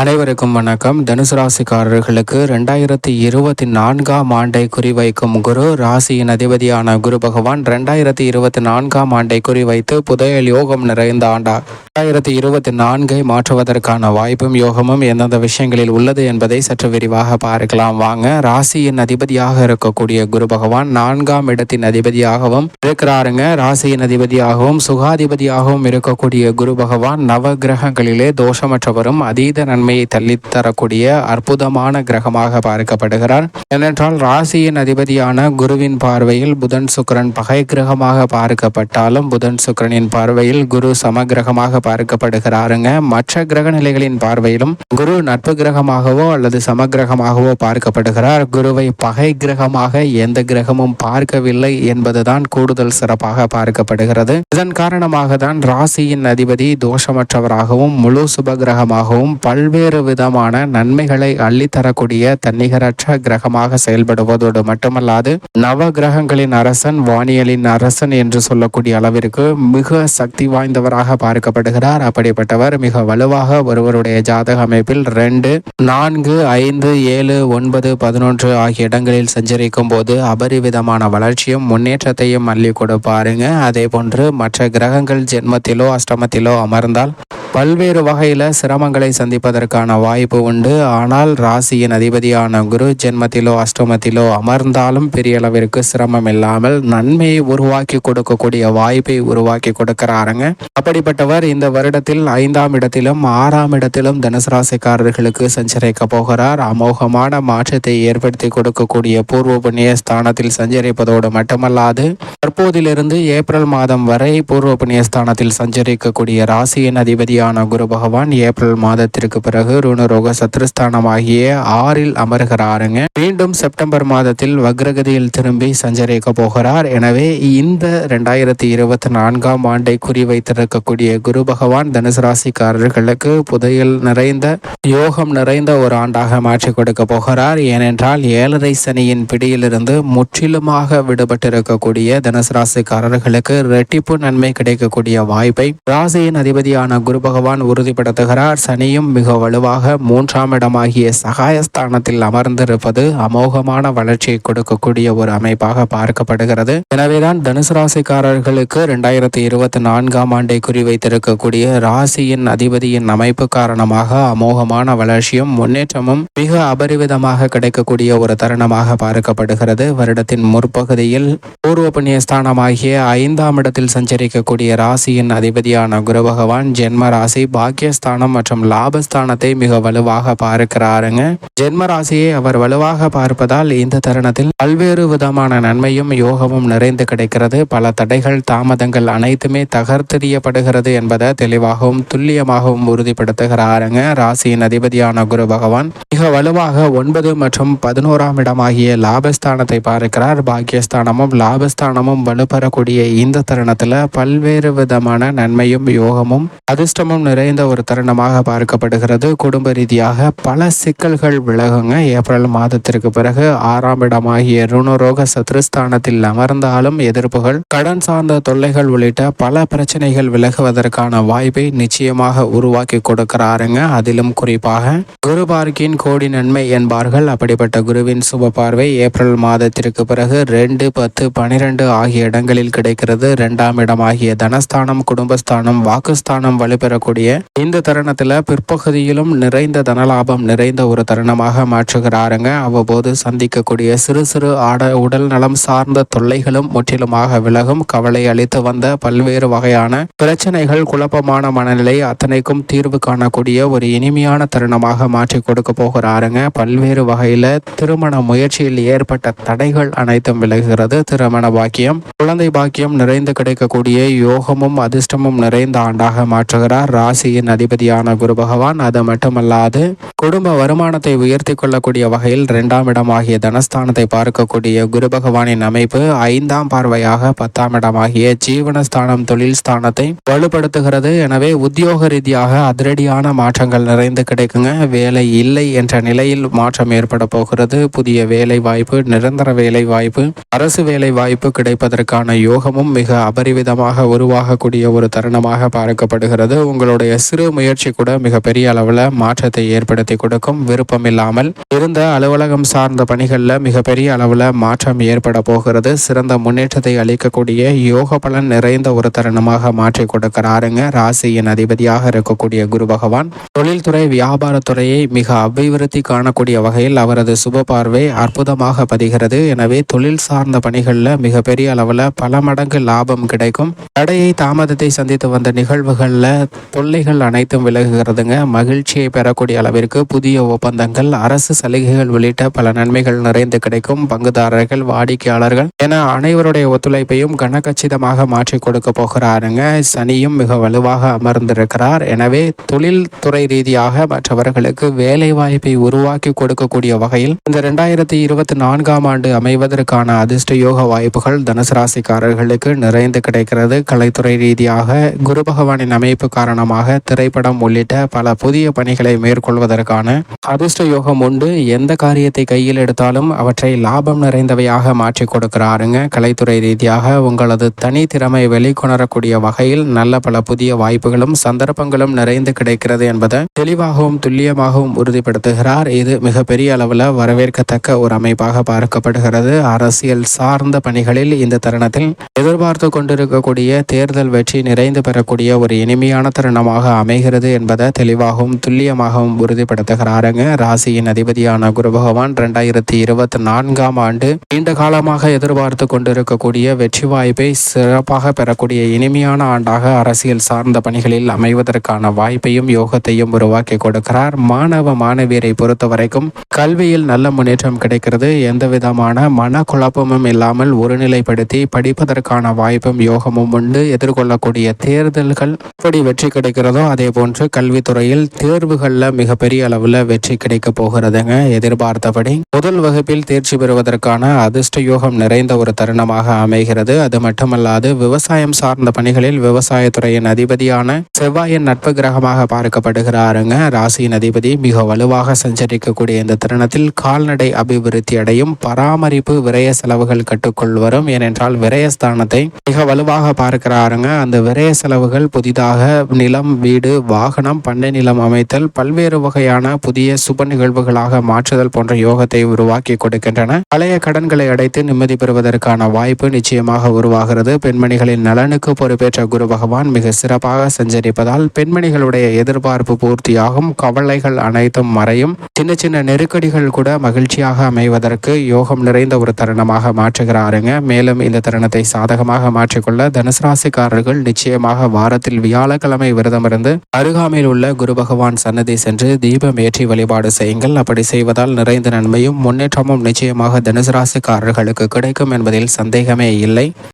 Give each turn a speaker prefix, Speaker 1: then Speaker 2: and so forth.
Speaker 1: அனைவருக்கும் வணக்கம். தனுசு ராசிக்காரர்களுக்கு 2024ஆம் ஆண்டை குறிவைக்கும் குரு ராசியின் அதிபதியான குரு பகவான் 2024ஆம் ஆண்டை குறிவைத்து புதையல் யோகம் நிறைந்த ஆண்டா 2024ஐ மாற்றுவதற்கான வாய்ப்பும் யோகமும் எந்தெந்த விஷயங்களில் உள்ளது என்பதை சற்று விரிவாக பார்க்கலாம் வாங்க. ராசியின் அதிபதியாக இருக்கக்கூடிய குரு பகவான் 4ஆம் இடத்தின் அதிபதியாகவும் இருக்கிறாருங்க. ராசியின் அதிபதியாகவும் சுகாதிபதியாகவும் இருக்கக்கூடிய குரு பகவான் நவ கிரகங்களிலே தோஷமற்றவரும் அதீத நன்மையை தள்ளித்தரக்கூடிய அற்புதமான கிரகமாக பார்க்கப்படுகிறார். ஏனென்றால் ராசியின் அதிபதியான குருவின் பார்வையில் புதன் சுக்கிரன் பகை கிரகமாக பார்க்கப்பட்டாலும் புதன் சுக்கிரனின் பார்வையில் குரு சமகிரகமாக பார்க்கப்படுகிறாருங்க. மற்ற கிரக நிலைகளின் பார்வையிலும் குரு நட்பு கிரகமாகவோ அல்லது சமகிரகமாகவோ பார்க்கப்படுகிறார். குருவை பகை கிரகமாக எந்த கிரகமும் பார்க்கவில்லை என்பதுதான் கூடுதல் சிறப்பாக பார்க்கப்படுகிறது. இதன் காரணமாக தான் ராசியின் அதிபதி தோஷமற்றவராகவும் முழு சுபகிரகமாகவும் பல்வேறு விதமான நன்மைகளை அள்ளித்தரக்கூடிய தன்னிகரற்ற கிரகமாக செயல்படுவதோடு மட்டுமல்லாது நவ கிரகங்களின் அரசன் வானியலின் அரசன் என்று சொல்லக்கூடிய அளவிற்கு மிக சக்தி வாய்ந்தவராக பார்க்கப்படுகிறார். அப்படிப்பட்டவர் மிக வலுவாக ஒருவருடைய ஜாதக அமைப்பில் 2, 4, 5, 7, 9, 11 ஆகிய இடங்களில் சஞ்சரிக்கும் போது அபரிவிதமான வளர்ச்சியும் முன்னேற்றத்தையும் அள்ளி கொடுப்பாருங்க. அதே போன்று மற்ற கிரகங்கள் ஜென்மத்திலோ அஷ்டமத்திலோ அமர்ந்தால் பல்வேறு வகையில சிரமங்களை சந்திப்பதற்கான வாய்ப்பு உண்டு. ஆனால் ராசியின் அதிபதியான குரு ஜென்மத்திலோ அஷ்டமத்திலோ அமர்ந்தாலும் பெரிய அளவிற்கு சிரமம் இல்லாமல் நன்மையை உருவாக்கி கொடுக்கக்கூடிய வாய்ப்பை உருவாக்கி கொடுக்கிறாருங்க. அப்படிப்பட்டவர் இந்த வருடத்தில் 5ஆம் இடத்திலும் 6ஆம் இடத்திலும் தனுசு ராசிக்காரர்களுக்கு சஞ்சரிக்க போகிறார். அமோகமான மாற்றத்தை ஏற்படுத்தி கொடுக்கக்கூடிய பூர்வ புண்ணிய ஸ்தானத்தில் சஞ்சரிப்பதோடு மட்டுமல்லாது தற்போதிலிருந்து ஏப்ரல் மாதம் வரை பூர்வ புண்ணிய ஸ்தானத்தில் சஞ்சரிக்கக்கூடிய ராசியின் அதிபதியான குரு பகவான் ஏப்ரல் மாதத்திற்கு பிறகு ருணரோக சத்ருஸ்தானமாகிய 6இல் அமர்கிறாருங்க. மீண்டும் செப்டம்பர் மாதத்தில் வக்ரகதியில் திரும்பி சஞ்சரிக்க போகிறார். எனவே இந்த 2024ஆம் ஆண்டை குறிவைத்திருக்கக்கூடிய குரு பகவான் தனுசு ராசிக்காரர்களுக்கு புதையல் நிறைந்த யோகம் நிறைந்த ஒரு ஆண்டாக மாற்றி கொடுக்க போகிறார். ஏனென்றால் 7.5 சனியின் பிடியிலிருந்து முற்றிலுமாக விடுபட்டிருக்கக்கூடிய தனுசு ராசிக்காரர்களுக்கு இரட்டிப்பு நன்மை கிடைக்கக்கூடிய வாய்ப்பை ராசியின் அதிபதியான குரு பகவான் உறுதிப்படுத்துகிறார். சனியும் மிக வலுவாக 3ஆம் இடமாகிய சகாயஸ்தானத்தில் அமர்ந்திருப்பது அமோகமான வளர்ச்சியை கொடுக்கக்கூடிய ஒரு அமைப்பாக பார்க்கப்படுகிறது. எனவேதான் தனுசு ராசிக்காரர்களுக்கு 2024ஆம் ஆண்டை குறிவைத்திருக்கக்கூடிய ராசியின் அதிபதியின் அமைப்பு காரணமாக அமோகமான வளர்ச்சியும் முன்னேற்றமும் மிக அபரிவிதமாக கிடைக்கக்கூடிய ஒரு தருணமாக பார்க்கப்படுகிறது. வருடத்தின் முற்பகுதியில் பூர்வ புண்ணிய ஸ்தானமாகிய 5ஆம் இடத்தில் சஞ்சரிக்கக்கூடிய ராசியின் அதிபதியான குரு பகவான் ஜென்ம ராசி பாக்கியஸ்தானம் மற்றும் லாபஸ்தானத்தை மிக வலுவாக பார்க்கிறாருங்க. ஜென்ம ராசியை அவர் வலுவாக பார்ப்பதால் இந்த தருணத்தில் பல்வேறு விதமான நன்மையும் யோகமும் நிறைந்து கிடைக்கிறது. பல தடைகள் தாமதங்கள் அனைத்துமே தகர்த்தெறியப்படுகிறது என்பதை தெளிவாகவும் துல்லியமாகவும் உறுதிப்படுத்துகிறாருங்க. ராசியின் அதிபதியான குரு பகவான் மிக வலுவாக 9 மற்றும் 11ஆம் இடமாகிய லாபஸ்தானத்தை பார்க்கிறார். பாக்கியஸ்தானமும் லாபஸ்தானமும் வலுப்பெறக்கூடிய இந்த தருணத்துல பல்வேறு விதமான நன்மையும் யோகமும் அதிர்ஷ்டமும் நிறைந்த ஒரு தருணமாக பார்க்கப்படுகிறது. குடும்ப ரீதியாக பல சிக்கல்கள் விலகுங்க. ஏப்ரல் மாதத்திற்கு பிறகு 6ஆம் இடமாகிய ருணரோக சத்ருஸ்தானத்தில் அமர்ந்தாலும் எதிர்ப்புகள் கடன் சார்ந்த தொல்லைகள் உள்ளிட்ட பல பிரச்சனைகள் விலகுவதற்கான வாய்ப்பை நிச்சயமாக உருவாக்கி கொடுக்கிறாருங்க. அதிலும் குறிப்பாக குரு பார்க்கின் கோடி நன்மை என்பார்கள். அப்படிப்பட்ட குருவின் சுப பார்வை ஏப்ரல் மாதத்திற்கு பிறகு 2, 10, 12 ஆகிய இடங்களில் கிடைக்கிறது. 2ஆம் இடமாகிய தனஸ்தானம் குடும்பஸ்தானம் வாக்குஸ்தானம் வலுப்பெறக்கூடிய இந்த தருணத்துல பிற்பகுதியிலும் நிறைந்த தனலாபம் நிறைந்த ஒரு தருணமாக மாற்றுகிறாருங்க. அவ்வப்போது சந்திக்கக்கூடிய சிறு சிறு உடல் நலம் சார்ந்த தொல்லைகளும் முற்றிலுமாக விலகும். கவலை அளித்து வந்த பல்வேறு வகையான பிரச்சனைகள் குழப்பமான மனநிலை அத்தனைக்கும் தீர்வு காணக்கூடிய ஒரு இனிமையான தருணமாக மாற்றி கொடுக்க போகிறாருங்க. பல்வேறு வகையில திருமண முயற்சியில் ஏற்பட்ட தடைகள் அனைத்தும் விலகுகிறது. திருமண பாக்கியம் குழந்தை பாக்கியம் நிறைந்து கிடைக்கக்கூடிய யோகமும் அதிர்ஷ்டமும் நிறைந்த ஆண்டாக மாற்றுகிறார் ராசியின் அதிபதியான குரு பகவான். அது மட்டுமல்லாது குடும்ப வருமானத்தை உயர்த்தி கொள்ளக்கூடிய வகையில் 2ஆம் இடமாகிய தனஸ்தானத்தை பார்க்கக்கூடிய குரு பகவானின் அமைப்பு 5ஆம் பார்வையாக 10ஆம் இடமாகிய ஜீவனஸ்தானம் தொழில் ஸ்தானத்தை வலுப்படுத்துகிறது. எனவே உத்தியோக ரீதியாக அதிரடியான மாற்றங்கள் நிறைந்து கிடைக்குங்க. வேலை இல்லை என்ற நிலையில் மாற்றம் ஏற்பட போகிறது. புதிய வேலை வாய்ப்பு நிரந்தர வேலை வாய்ப்பு அரசு வேலை வாய்ப்பு கிடைப்பதற்கான யோகமும் மிக அபரிவிதமாக உருவாகக்கூடிய ஒரு தருணமாக பார்க்கப்படுகிறது. உங்களுடைய சிறு முயற்சி கூட மிகப்பெரிய அளவில் மாற்றத்தை ஏற்படுத்தி கொடுக்கும். விருப்பம் இல்லாமல் இருந்த அலுவலகம் சார்ந்த பணிகளில் மிகப்பெரிய அளவில் மாற்றம் ஏற்பட போகிறது. சிறந்த முன்னேற்றத்தை அளிக்கக்கூடிய யோக பலன் நிறைந்த ஒரு தருணமாக மாற்றி கொடுக்கிறாருங்க. ராசியின் அதிபதியாக இருக்கக்கூடிய குரு பகவான் தொழில்துறை வியாபாரத்துறையை மிக அபிவிருத்தி காணக்கூடிய வகையில் அவரது சுப பார்வை அற்புதமாக பதிகிறது. எனவே தொழில் சார்ந்த பணிகளில் மிகப்பெரிய அளவில் பல மடங்கு லாபம் கிடைக்கும். தடையை தாமதத்தை சந்தித்து வந்த நிகழ்வுகளில் தொல்லைகள் அனைத்தும் விலகுகிறதுங்க. மகிழ்ச்சியை பெறக்கூடிய அளவிற்கு புதிய ஒப்பந்தங்கள், அரசு சலுகைகள் உள்ளிட்ட பல நன்மைகள் நிறைந்து கிடைக்கும். பங்குதாரர்கள், வாடிக்கையாளர்கள் என அனைவருடைய ஒத்துழைப்பையும் கனகச்சிதமாக மாற்றி கொடுக்க போகிறாருங்க. சனியும் மிக வலுவாக அமர்ந்திருக்கிறார். எனவே தொழில் துறை ரீதியாக மற்றவர்களுக்கு வேலை வாய்ப்பை உருவாக்கி கொடுக்கக்கூடிய வகையில் இந்த 2024ஆம் ஆண்டு அமைவதற்கான அதிர்ஷ்ட யோக வாய்ப்புகள் தனுசு ராசிக்காரர்களுக்கு நிறைந்து கிடைக்கிறது. கலைத்துறை ரீதியாக குரு பகவானின் அமைப்பு காரணமாக திரைப்படம் உள்ளிட்ட பல புதிய பணிகளை மேற்கொள்வதற்கான அதிர்ஷ்ட யோகம் உண்டு. எந்த காரியத்தை கையில் எடுத்தாலும் அவற்றை லாபம் நிறைந்தவையாக மாற்றி கொடுக்கிறாருங்க. கலைத்துறை ரீதியாக உங்களது தனி திறமை வெளிக்கொணரக்கூடிய வகையில் நல்ல பல புதிய வாய்ப்புகளும் சந்தர்ப்பங்களும் நிறைந்து கிடைக்கிறது என்பதை தெளிவாகவும் துல்லியமாகவும் உறுதிப்படுத்துகிறார். இது மிகப்பெரிய அளவில் வரவேற்கத்தக்க ஒரு அமைப்பாக பார்க்கப்படுகிறது. அரசியல் சார்ந்த பணிகளில் இந்த தருணத்தில் எதிர்பார்த்து கொண்டிருக்கக்கூடிய தேர்தல் வெற்றி நிறைந்து பெறக்கூடிய ஒரு இனிமையான தருணமாக அமைகிறது என்பதை தெளிவாகவும் துல்லியமாகவும் உறுதிப்படுத்துகிறாருங்க. ராசியின் அதிபதியான குரு பகவான் 2024ஆம் ஆண்டு நீண்ட காலமாக எதிர்பார்த்து கொண்டிருக்கக்கூடிய வெற்றி வாய்ப்பை சிறப்பாக பெறக்கூடிய இனிமையான ஆண்டாக அரசியல் சார்ந்த பணிகளில் அமைவதற்கான வாய்ப்பையும் யோகத்தையும் உருவாக்கி கொடுக்கிறார். மாணவ மாணவியரை பொறுத்த வரைக்கும் கல்வியில் நல்ல முன்னேற்றம் கிடைக்கிறது. எந்த விதமான மனக்குழப்பமும் இல்லாமல் ஒருநிலைப்படுத்தி படிப்பதற்கான வாய்ப்பும் யோகமும் உண்டு. எதிர்கொள்ளக்கூடிய தேர்தல்கள் எப்படி வெற்றி கிடைக்கிறதோ அதே போன்று கல்வித்துறையில் தேர்வுகளில் மிகப்பெரிய அளவில் வெற்றி கிடைக்க போகிறதுங்க. எதிர்பார்த்தபடி முதல் வகுப்பில் தேர்ச்சி பெறுவதற்கான அதிர்ஷ்ட யோகம் நிறைந்த ஒரு தருணமாக அமைகிறது. அது மட்டுமல்லாது விவசாயம் சார்ந்த பணிகளில் விவசாயத்துறையின் அதிபதியான செவ்வாயின் நட்பு கிரகமாக பார்க்கப்படுகிறாருங்க. ராசியின் அதிபதி மிக வலுவாக சஞ்சரிக்கக்கூடிய இந்த தருணத்தில் கால்நடை அபிவிருத்தி அடையும். பராமரிப்பு விரய செலவுகள் கட்டுக்குள் வரும். ஏனென்றால் விரயஸ்தானத்தை மிக வலுவாக பார்க்கிறாருங்க. அந்த விரய செலவுகள் புதிதாக நிலம், வீடு, வாகனம், பண்ணை நிலம் அமைத்தல், பல்வேறு வகையான புதிய சுப நிகழ்வுகளாக மாற்றுதல் போன்ற யோகத்தை உருவாக்கி கொடுக்கின்றன. பழைய கடன்களை அடைத்து நிம்மதி பெறுவதற்கான வாய்ப்பு நிச்சயமாக உருவாகிறது. பெண்மணிகளின் நலனுக்கு பொறுப்பேற்ற குரு பகவான் மிக சிறப்பாக சஞ்சரிப்பதால் பெண்மணிகளுடைய எதிர்பார்ப்பு பூர்த்தியாகும். கவலைகள் அனைத்தும் மறையும். சின்ன சின்ன நெருக்கடிகள் கூட மகிழ்ச்சியாக அமைவதற்கு யோகம் நிறைந்த ஒரு தருணமாக மாற்றுகிறாருங்க. மேலும் இந்த தருணத்தை சாதகமாக மாற்றிக்கொள்ள தனுசு ராசிக்காரர்கள் நிச்சயமாக வாரத்தில் வியாழக்கிழமை விரதமிருந்து அருகாமையில் உள்ள குரு பகவான் சன்னதி சென்று தீபம் ஏற்றி வழிபாடு செய்யுங்கள். அப்படி செய்வதால் நிறைந்த நன்மையும் முன்னேற்றமும் நிச்சயமாக தனுசு ராசிக்காரர்களுக்கு கிடைக்கும் என்பதில் சந்தேகமே இல்லை.